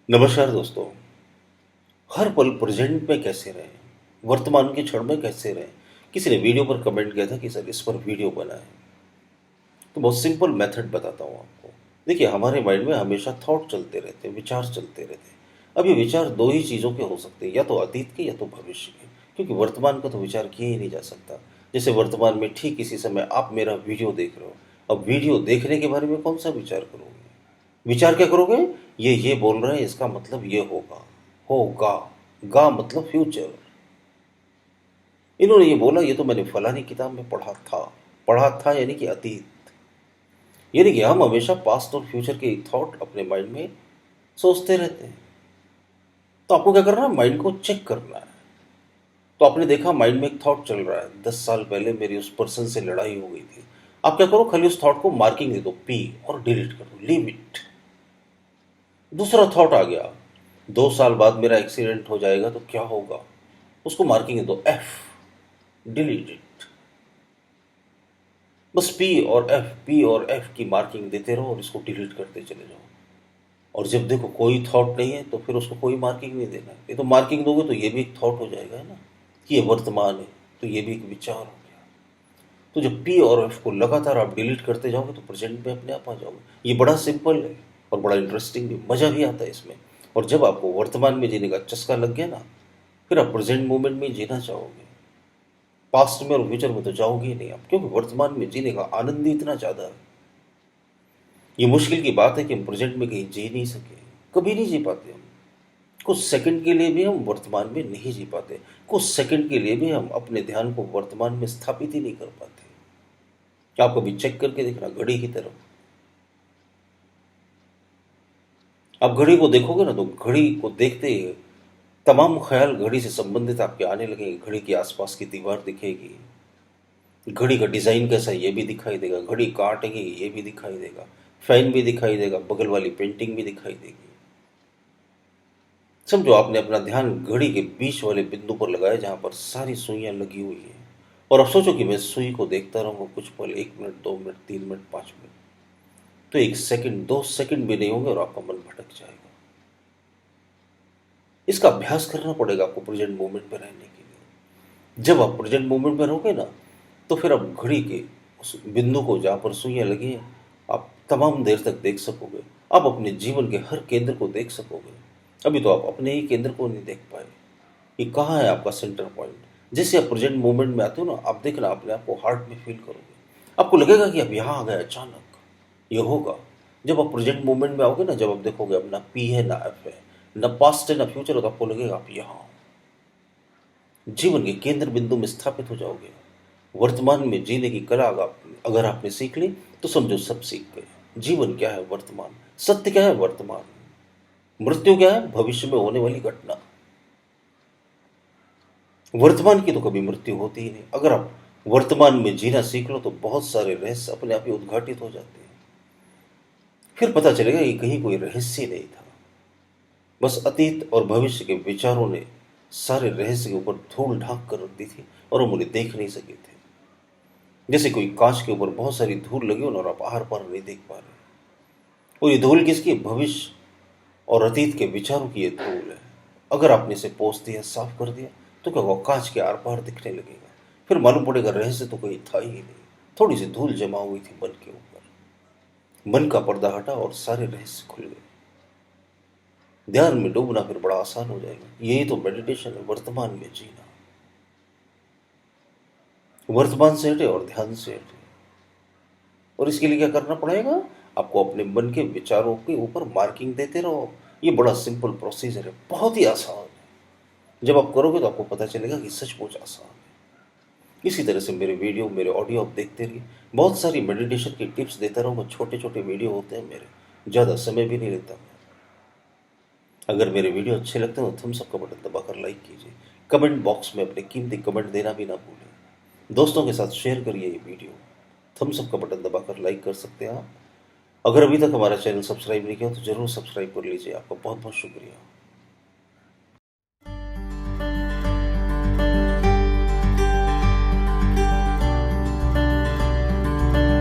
नमस्कार दोस्तों। हर पल प्रेजेंट में कैसे रहें, वर्तमान के क्षण में कैसे रहें। किसी ने वीडियो पर कमेंट किया था कि सर इस पर वीडियो बनाएं। तो बहुत सिंपल मेथड बताता हूँ आपको। देखिए, हमारे माइंड में हमेशा थॉट चलते रहते हैं, विचार चलते रहते हैं। अब ये विचार दो ही चीज़ों के हो सकते हैं, या तो अतीत के या तो भविष्य के, क्योंकि वर्तमान का तो विचार किया ही नहीं जा सकता। जैसे वर्तमान में ठीक इसी समय आप मेरा वीडियो देख रहे हो, अब वीडियो देखने के बारे में कौन सा विचार करोगे? विचार क्या करोगे? ये बोल रहे हैं, इसका मतलब ये होगा। होगा, गा मतलब फ्यूचर। इन्होंने ये बोला, ये तो मैंने फलानी किताब में पढ़ा था। पढ़ा था यानी कि अतीत। यानी कि हम हमेशा पास्ट और फ्यूचर के थॉट अपने माइंड में सोचते रहते हैं। तो आपको क्या करना है? माइंड को चेक करना है। तो आपने देखा माइंड में एक थॉट चल रहा है, 10 साल पहले मेरी उस पर्सन से लड़ाई हो गई थी। आप क्या करो, खाली उस थॉट को मार्किंग दे दो, पी, और डिलीट कर दो, लीव इट। दूसरा थॉट आ गया, 2 साल बाद मेरा एक्सीडेंट हो जाएगा तो क्या होगा? उसको मार्किंग दे दो, एफ, डिलीट इट। बस पी और एफ की मार्किंग देते रहो और इसको डिलीट करते चले जाओ। और जब देखो कोई थॉट नहीं है तो फिर उसको कोई मार्किंग नहीं देना। ये तो मार्किंग दोगे तो ये भी एक थॉट हो जाएगा, है ना, कि ये वर्तमान है, तो ये भी एक विचार हो गया। तो जब पी और एफ को लगातार आप डिलीट करते जाओगे तो प्रेजेंट में अपने आप आ जाओगे। ये बड़ा सिंपल है और बड़ा इंटरेस्टिंग भी, मज़ा भी आता है इसमें। और जब आपको वर्तमान में जीने का चस्का लग गया ना, फिर आप प्रेजेंट मोमेंट में जीना चाहोगे। पास्ट में और फ्यूचर में तो जाओगे ही नहीं आप, क्योंकि वर्तमान में जीने का आनंद ही इतना ज़्यादा है। ये मुश्किल की बात है कि हम प्रेजेंट में कहीं जी नहीं सके, कभी नहीं जी पाते हम। कुछ सेकंड के लिए भी हम वर्तमान में नहीं जी पाते। कुछ सेकंड के लिए भी हम अपने ध्यान को वर्तमान में स्थापित ही नहीं कर पाते। क्या आप कभी चेक करके देखना घड़ी की तरफ। आप घड़ी को देखोगे ना तो घड़ी को देखते ही तमाम ख्याल घड़ी से संबंधित आपके आने लगेंगे। घड़ी के आसपास की दीवार दिखेगी, घड़ी का डिज़ाइन कैसा है ये भी दिखाई देगा, घड़ी काटेगी ये भी दिखाई देगा, फैन भी दिखाई देगा, बगल वाली पेंटिंग भी दिखाई देगी। समझो आपने अपना ध्यान घड़ी के बीच वाले बिंदु पर लगाया जहां पर सारी सुइयां लगी हुई है। और अब सोचो कि मैं सुई को देखता रहूंगा कुछ पल, 1 मिनट, 2 मिनट, 3 मिनट, 5 मिनट। तो 1 सेकंड, 2 सेकंड भी नहीं होंगे और आपका मन भटक जाएगा। इसका अभ्यास करना पड़ेगा आपको प्रेजेंट मोमेंट में रहने के लिए। जब आप प्रेजेंट मोमेंट में रहोगे ना, तो फिर आप घड़ी के उस बिंदु को जहाँ पर सुइयां लगी हैं, आप तमाम देर तक देख सकोगे। आप अपने जीवन के हर केंद्र को देख सकोगे। अभी तो आप अपने ही केंद्र को नहीं देख पाए। ये कहाँ है आपका सेंटर पॉइंट? जैसे आप प्रेजेंट मोमेंट में आते हो ना, आप देखना अपने आप को हार्ट में फील करोगे। आपको लगेगा कि आप यहाँ आ गए अचानक। ये होगा जब आप प्रेजेंट मोमेंट में आओगे ना, जब आप देखोगे अब ना पी है ना एफ है, ना पास्ट है ना फ्यूचर है, तो आपको लगेगा आप यहाँ हो। जीवन के केंद्र बिंदु में स्थापित हो जाओगे। वर्तमान में जीने की कला अगर आपने सीख ली तो समझो सब सीख गए। जीवन क्या है? वर्तमान। सत्य क्या है? वर्तमान। मृत्यु क्या है? भविष्य में होने वाली घटना। वर्तमान की तो कभी मृत्यु होती ही नहीं। अगर आप वर्तमान में जीना सीख लो तो बहुत सारे रहस्य अपने आप ही उद्घाटित हो जाते हैं। फिर पता चलेगा कि कहीं कोई रहस्य नहीं था, बस अतीत और भविष्य के विचारों ने सारे रहस्य के ऊपर धूल ढांक कर रख दी थी और हम उन्हें देख नहीं सके थे। जैसे कोई कांच के ऊपर बहुत सारी धूल लगी हो ना, और आप आर पार नहीं देख पा रहे। और ये धूल किसकी है? भविष्य और अतीत के विचारों की ये धूल है। अगर आपने इसे पोंछ दिया, साफ कर दिया, तो क्या होगा? कांच के आर पार दिखने लगेगा। फिर मालूम पड़ेगा रहस्य तो कोई था ही नहीं, थोड़ी सी धूल जमा हुई थी मन के ऊपर। मन का पर्दा हटा और सारे रहस्य खुल गए। ध्यान में डूबना फिर बड़ा आसान हो जाएगा। यही तो मेडिटेशन है, वर्तमान में जीना। वर्तमान से हटे और ध्यान से हटे। और इसके लिए क्या करना पड़ेगा? आपको अपने मन के विचारों के ऊपर मार्किंग देते रहो। ये बड़ा सिंपल प्रोसीजर है, बहुत ही आसान है। जब आप करोगे तो आपको पता चलेगा कि सचमुच आसान है। इसी तरह से मेरे वीडियो, मेरे ऑडियो आप देखते रहिए। बहुत सारी मेडिटेशन की टिप्स देता रहूँगा। छोटे छोटे वीडियो होते हैं मेरे, ज़्यादा समय भी नहीं लेता मैं। अगर मेरे वीडियो अच्छे लगते हैं तो थम्स अप का बटन दबाकर लाइक कीजिए। कमेंट बॉक्स में अपने कीमती कमेंट देना भी ना भूलें। दोस्तों के साथ शेयर करिए ये वीडियो। थम्स अप का बटन दबाकर लाइक कर सकते हैं आप। अगर अभी तक हमारा चैनल सब्सक्राइब नहीं किया तो जरूर सब्सक्राइब कर लीजिए। आपका बहुत बहुत शुक्रिया।